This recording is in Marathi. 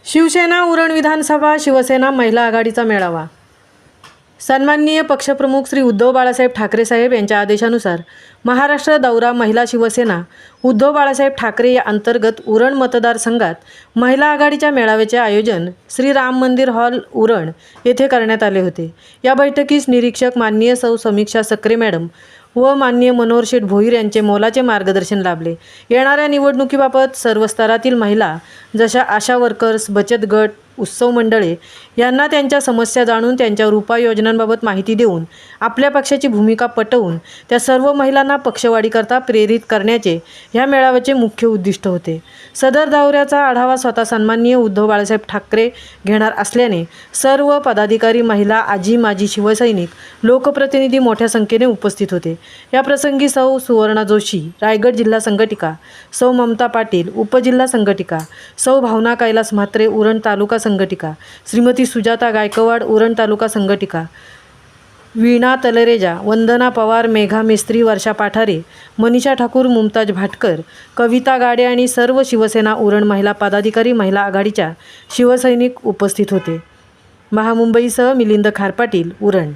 शिवसेना उरण विधानसभा शिवसेना महिला आघाडीचा मेळावा। सन्माननीय पक्षप्रमुख श्री उद्धव बाळासाहेब ठाकरे साहेब यांच्या आदेशानुसार महाराष्ट्र दौरा महिला शिवसेना उद्धव बाळासाहेब ठाकरे या अंतर्गत उरण मतदारसंघात महिला आघाडीच्या मेळाव्याचे आयोजन श्री राम मंदिर हॉल उरण येथे करण्यात आले होते। या बैठकीस निरीक्षक माननीय सौ समीक्षा सक्रे मॅडम व माननीय मनोहर शेठ भोईर यांचे मोलाचे मार्गदर्शन लाभले। येणाऱ्या निवडणुकीबाबत सर्व स्तरातील महिला जशा आशा वर्कर्स, बचत गट, उत्सव मंडळे यांना त्यांच्या समस्या जाणून त्यांच्यावर उपाययोजनांबाबत माहिती देऊन आपल्या पक्षाची भूमिका पटवून त्या सर्व महिलांना पक्षवाढीकरता प्रेरित करण्याचे ह्या मेळाव्याचे मुख्य उद्दिष्ट होते। सदर दौऱ्याचा आढावा स्वतः सन्माननीय उद्धव बाळासाहेब ठाकरे घेणार असल्याने सर्व पदाधिकारी, महिला, आजी माजी शिवसैनिक, लोकप्रतिनिधी मोठ्या संख्येने उपस्थित होते। या प्रसंगी सौ सुवर्णा जोशी रायगड जिल्हा संघटिका, सौ ममता पाटील उपजिल्हा संघटिका, सौ भावना कैलास म्हात्रे उरण तालुका संघटिका, श्रीमती सुजाता गायकवाड उरण तालुका संघटिका, वीणा तलरेजा, वंदना पवार, मेघा मेस्त्री, वर्षा पाठारे, मनीषा ठाकूर, मुमताज भाटकर, कविता गाडे आणि सर्व शिवसेना उरण महिला पदाधिकारी, महिला आघाडीच्या शिवसैनिक उपस्थित होते। महामुंबईसह मिलिंद खारपाटील उरण।